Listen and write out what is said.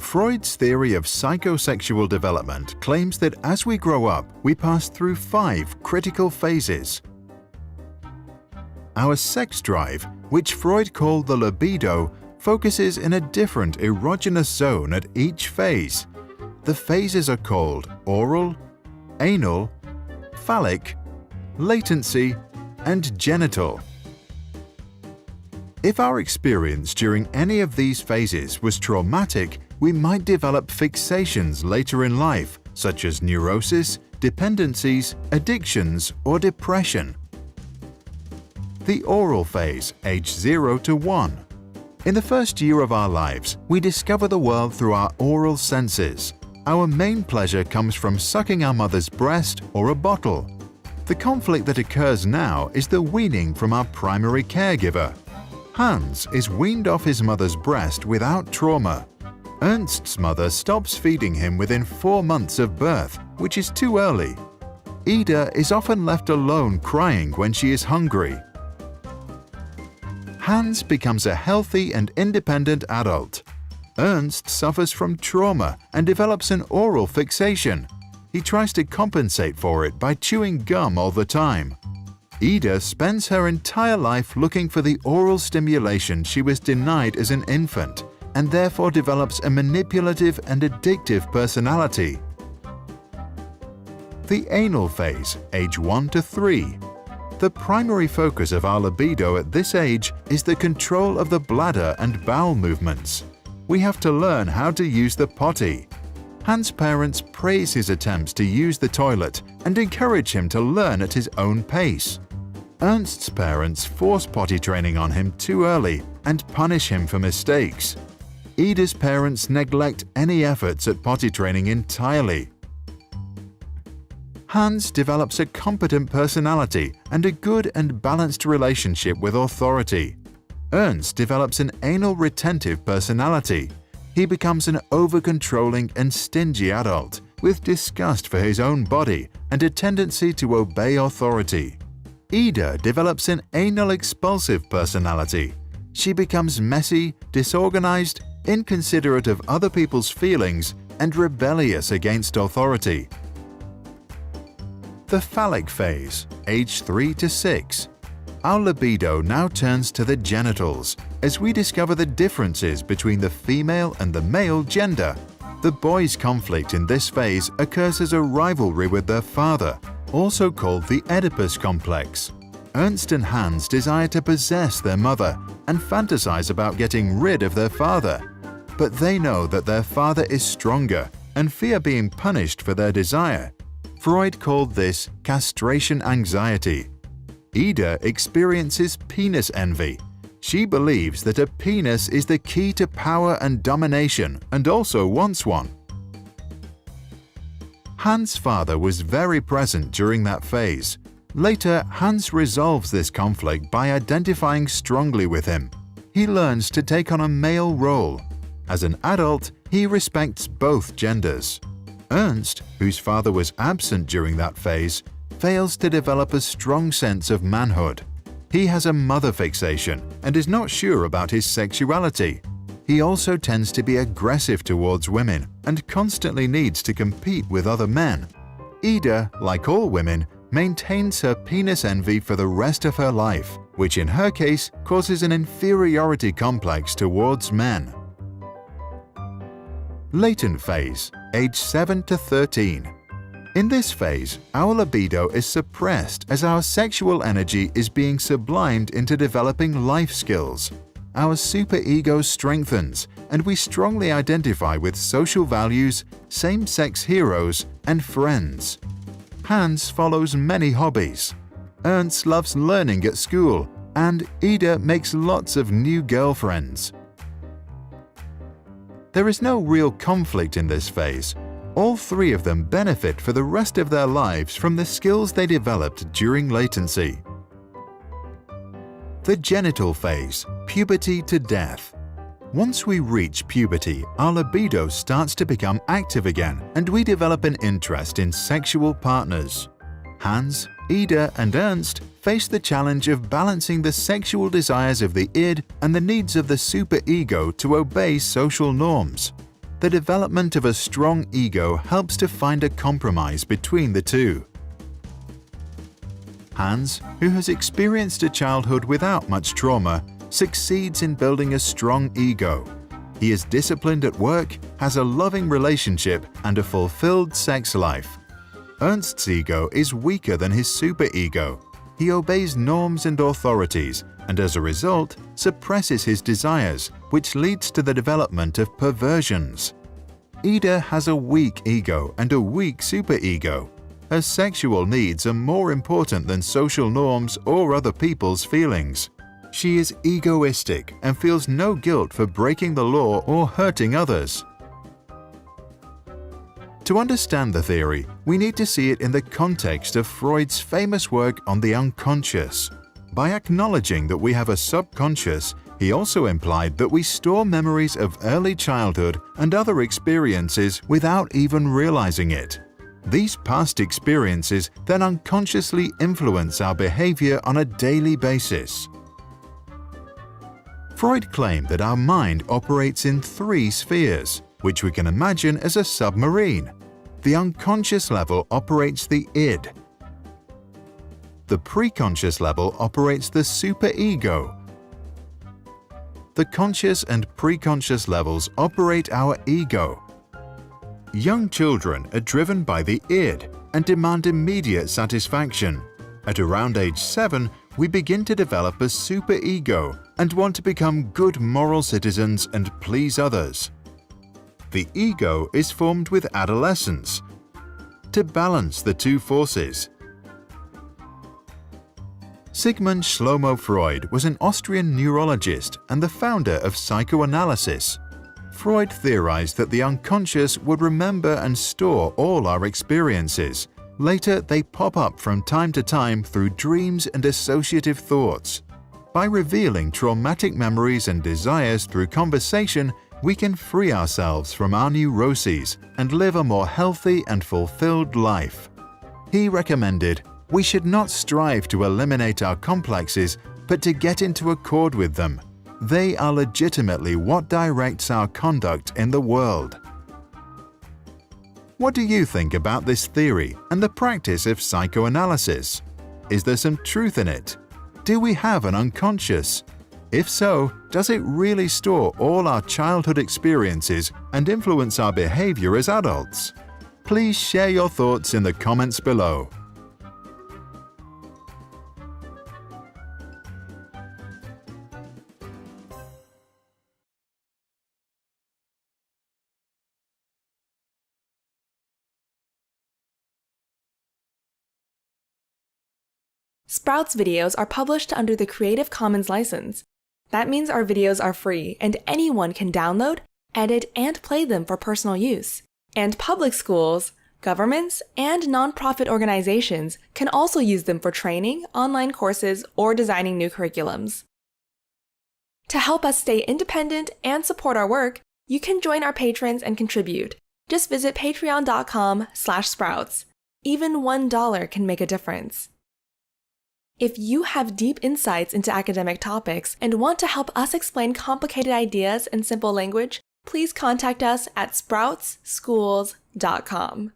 Freud's theory of psychosexual development claims that as we grow up, we pass through 5 critical phases. Our sex drive, which Freud called the libido, focuses in a different erogenous zone at each phase. The phases are called oral, anal, phallic, latency, and genital. If our experience during any of these phases was traumatic, we might develop fixations later in life, such as neurosis, dependencies, addictions, or depression. The oral phase, age 0 to 1. In the first year of our lives, we discover the world through our oral senses. Our main pleasure comes from sucking our mother's breast or a bottle. The conflict that occurs now is the weaning from our primary caregiver. Hans is weaned off his mother's breast without trauma. Ernst's mother stops feeding him within 4 months of birth, which is too early. Ida is often left alone crying when she is hungry. Hans becomes a healthy and independent adult. Ernst suffers from trauma and develops an oral fixation. He tries to compensate for it by chewing gum all the time. Ida spends her entire life looking for the oral stimulation she was denied as an infant, and therefore develops a manipulative and addictive personality. The anal phase, age 1 to 3. The primary focus of our libido at this age is the control of the bladder and bowel movements. We have to learn how to use the potty. Hans' parents praise his attempts to use the toilet and encourage him to learn at his own pace. Ernst's parents force potty training on him too early and punish him for mistakes. Ida's parents neglect any efforts at potty training entirely. Hans develops a competent personality and a good and balanced relationship with authority. Ernst develops an anal retentive personality. He becomes an over-controlling and stingy adult with disgust for his own body and a tendency to obey authority. Ida develops an anal expulsive personality. She becomes messy, disorganized, inconsiderate of other people's feelings, and rebellious against authority. The phallic phase, age 3 to 6. Our libido now turns to the genitals as we discover the differences between the female and the male gender. The boys' conflict in this phase occurs as a rivalry with their father, also called the Oedipus complex. Ernst and Hans desire to possess their mother and fantasize about getting rid of their father. But they know that their father is stronger and fear being punished for their desire. Freud called this castration anxiety. Ida experiences penis envy. She believes that a penis is the key to power and domination and also wants one. Hans' father was very present during that phase. Later, Hans resolves this conflict by identifying strongly with him. He learns to take on a male role. As an adult, he respects both genders. Ernst, whose father was absent during that phase, fails to develop a strong sense of manhood. He has a mother fixation and is not sure about his sexuality. He also tends to be aggressive towards women and constantly needs to compete with other men. Ida, like all women, maintains her penis envy for the rest of her life, which in her case causes an inferiority complex towards men. Latent phase, age 7 to 13. In this phase, our libido is suppressed as our sexual energy is being sublimed into developing life skills. Our superego strengthens, and we strongly identify with social values, same-sex heroes, and friends. Hans follows many hobbies. Ernst loves learning at school, and Ida makes lots of new girlfriends. There is no real conflict in this phase. All 3 of them benefit for the rest of their lives from the skills they developed during latency. The genital phase, puberty to death. Once we reach puberty, our libido starts to become active again and we develop an interest in sexual partners. Hans, Ida, and Ernst face the challenge of balancing the sexual desires of the id and the needs of the superego to obey social norms. The development of a strong ego helps to find a compromise between the two. Hans, who has experienced a childhood without much trauma, succeeds in building a strong ego. He is disciplined at work, has a loving relationship, and a fulfilled sex life. Ernst's ego is weaker than his superego. He obeys norms and authorities, and as a result, suppresses his desires, which leads to the development of perversions. Ida has a weak ego and a weak superego. Her sexual needs are more important than social norms or other people's feelings. She is egoistic and feels no guilt for breaking the law or hurting others. To understand the theory, we need to see it in the context of Freud's famous work on the unconscious. By acknowledging that we have a subconscious, he also implied that we store memories of early childhood and other experiences without even realizing it. These past experiences then unconsciously influence our behavior on a daily basis. Freud claimed that our mind operates in 3 spheres, which we can imagine as a submarine. The unconscious level operates the id. The preconscious level operates the superego. The conscious and preconscious levels operate our ego. Young children are driven by the id and demand immediate satisfaction. At around age 7, we begin to develop a superego and want to become good moral citizens and please others. The ego is formed with adolescence to balance the two forces. Sigmund Shlomo Freud was an Austrian neurologist and the founder of psychoanalysis. Freud theorized that the unconscious would remember and store all our experiences. Later, they pop up from time to time through dreams and associative thoughts. By revealing traumatic memories and desires through conversation, we can free ourselves from our neuroses and live a more healthy and fulfilled life. He recommended, we should not strive to eliminate our complexes, but to get into accord with them. They are legitimately what directs our conduct in the world. What do you think about this theory and the practice of psychoanalysis? Is there some truth in it? Do we have an unconscious? If so, does it really store all our childhood experiences and influence our behavior as adults? Please share your thoughts in the comments below. Sprouts videos are published under the Creative Commons license. That means our videos are free and anyone can download, edit, and play them for personal use. And public schools, governments, and nonprofit organizations can also use them for training, online courses, or designing new curriculums. To help us stay independent and support our work, you can join our patrons and contribute. Just visit patreon.com/sprouts. Even $1 can make a difference. If you have deep insights into academic topics and want to help us explain complicated ideas in simple language, please contact us at sproutsschools.com.